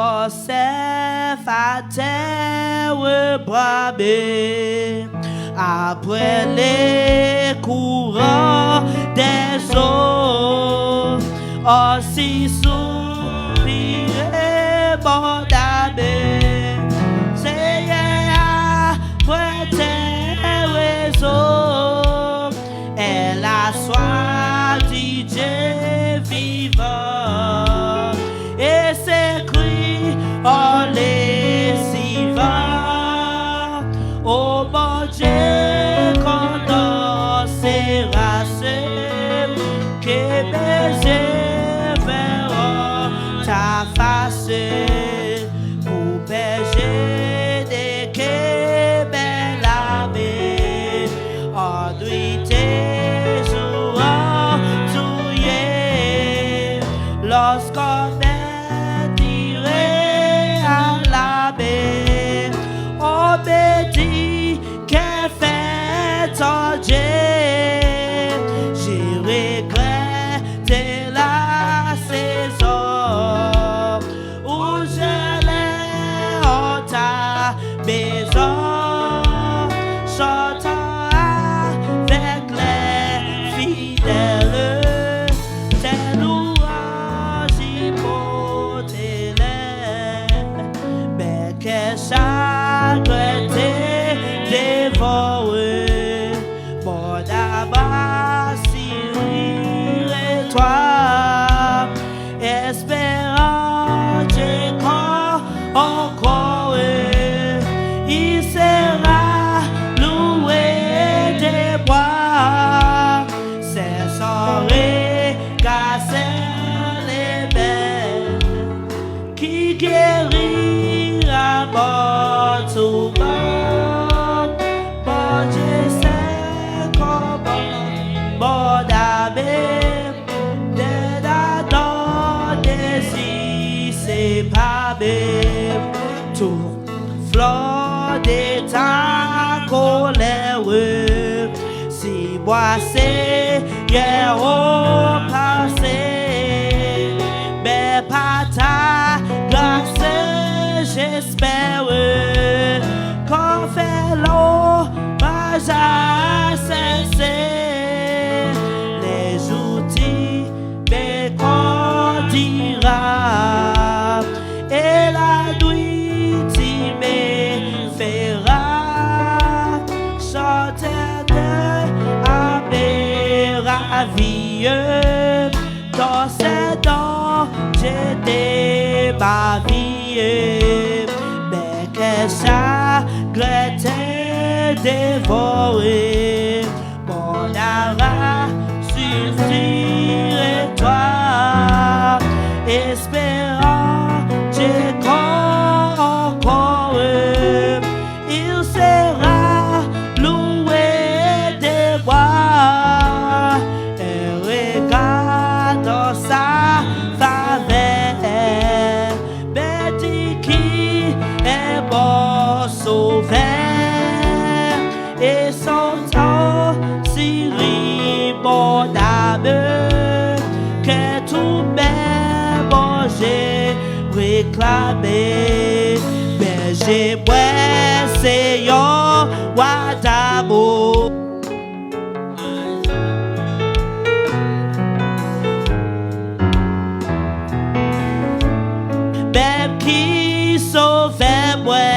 Joseph à terre bramé après les courants des eaux, aussi soupiré mon âme, Seigneur après tes réseaux, elle a soif du Dieu vivant, et ses cris en les suivant, oh mon Dieu, quand c'est racé, que mes yeux verront ta face, pour berger des que belle âme, enduit tes jours touillés, lorsqu'on est tiré à la mer, on me dit qu'elle fait ton Dieu, j'ai regretté la saison où je l'ai en ta maison, chantant avec les fidèles, tes louanges hypothélaires, mais que chagrin t'est dévoré, mon âme et toi, espérant Dieu encore, il sera loué des bois, c'est son regard, c'est les belles qui guérira mon tout monde, mon Dieu sait comment mon âme pas même tout flot de ta colère, si moi c'est hier au passé, mais pas ta grâce, j'espère qu'on fait l'hommage à cesser, les outils mais qu'on dira, et la nuit tu me feras chanter de merveilleux, dans ces dons j'étais ma vie, mais que chagrin t'est dévoré, mon âme suffit toi, espérant Dieu encore, il sera loué des bois, et regarde dans sa faveur, Betty qui est bon sauveur, et son temps si bon âme, que tout même j'ai réclamé, mais j'ai c'est yon roi d'amour. Même qui sauvait moi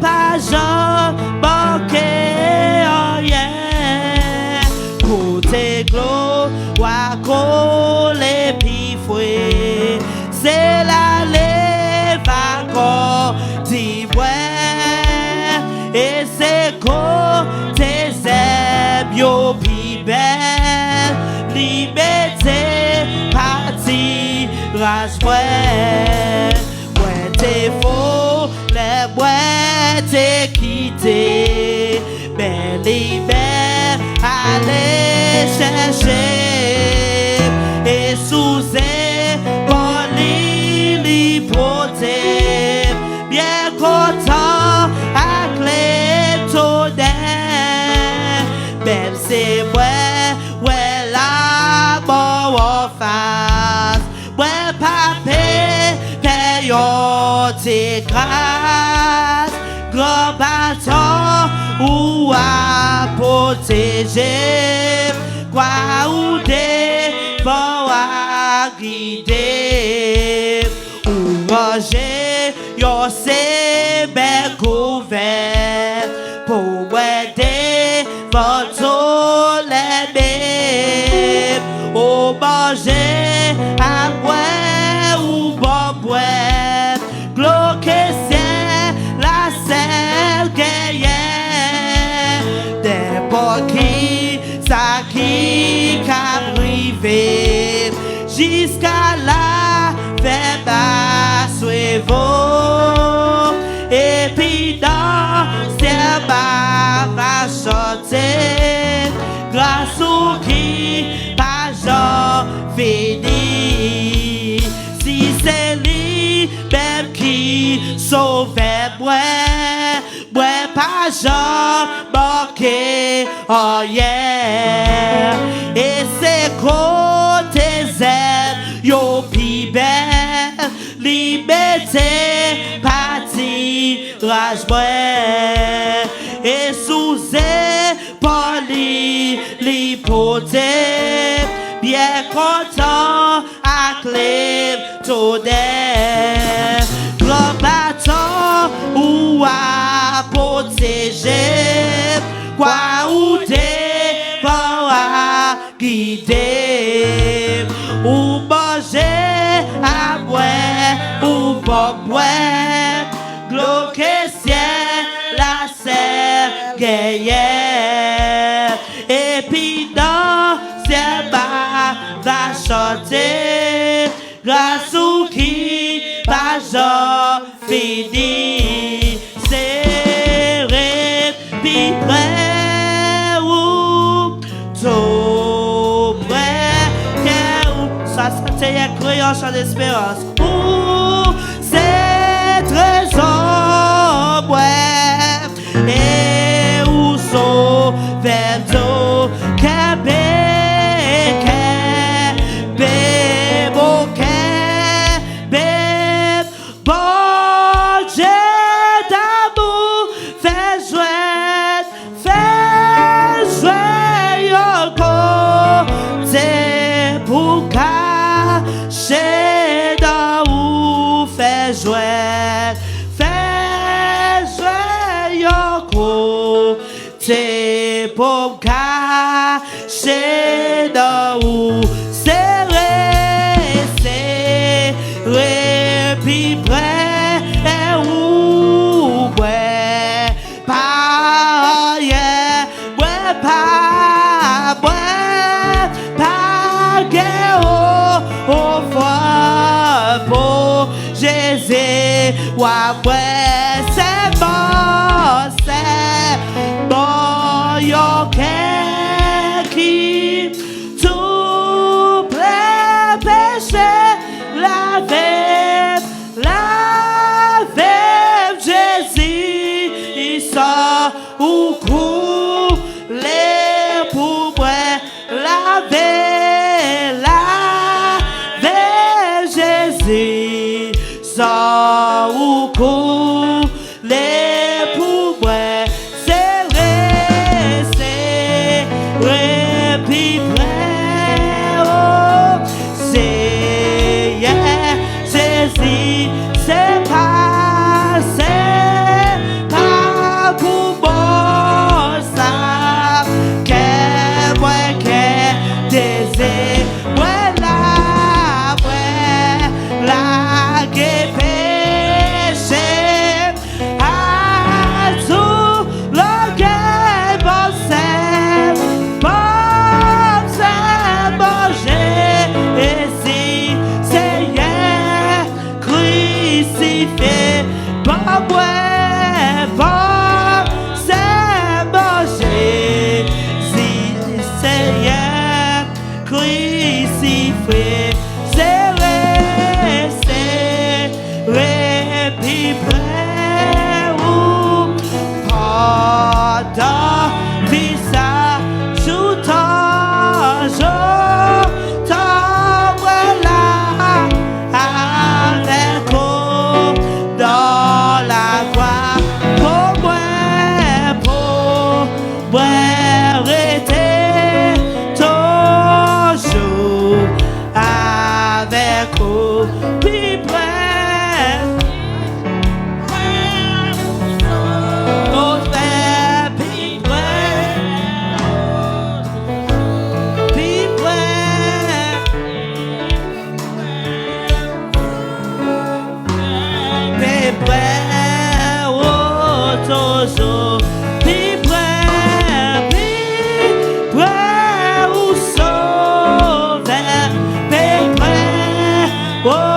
pas j'en manquais rien, pour tes gloires collées puis fouet, c'est la lève encore dis-moi, et c'est côté zèbre yo pi belle, liberté parti rase-moi, ouais t'es faux, les moi t'es quitté, mais libère aller chercher, et sous bon li protège, bien content avec les tonnerres, même c'est ouais la mort en face, ouais papé yon te grâce, grand bâton ou à protéger, quoi ou défend à guider, ou manger, yon se bel couvert, pour aider votre les ou manger à boire ou bon boire, gloque c'est la selle guerrière, n'importe qui, ça qui qu'a privé, jusqu'à la fête suivre, et puis dans ces bas va chanter, grâce au qui pas fini. Si c'est lui même qui sauve moi pas j'en manqué oh yeah. Et c'est côté zèle yo pi belle liberté parti rage moi et sous l'hypothèse bien content à clé tonnerre, grand bâton ou à protéger, quoi ou défend à guider, ou manger à boire ou pas boire, gloque ciel la serre guerrière, et puis dans ces bas va chanter, grâce au qui pas j'en fini, serré, puis près ou tout près, ça c'était un crayon chant d'espérance, ou c'est trésor, ouais, et où sont vers d'eau, c'est pour cacher dans où c'est puis près où ouais pas yeah ouais pas guerre au foie pour Jésus ouais c'est bon yo qui tout plein péché lave Jésus il sort ou couler pour boire lave Jésus sort ou couler pour boire puis près, oh, c'est yeah, c'est pas pour bon ça, que désir, voilà, que péché, à tout le guet crucifié, c'est puis près ou pardon, puis ça joue toujours, voilà, avec plus près. Mon frère, plus près. Plus près. Plus près, oh, toujours. Plus près, où sauver. Plus près, oh,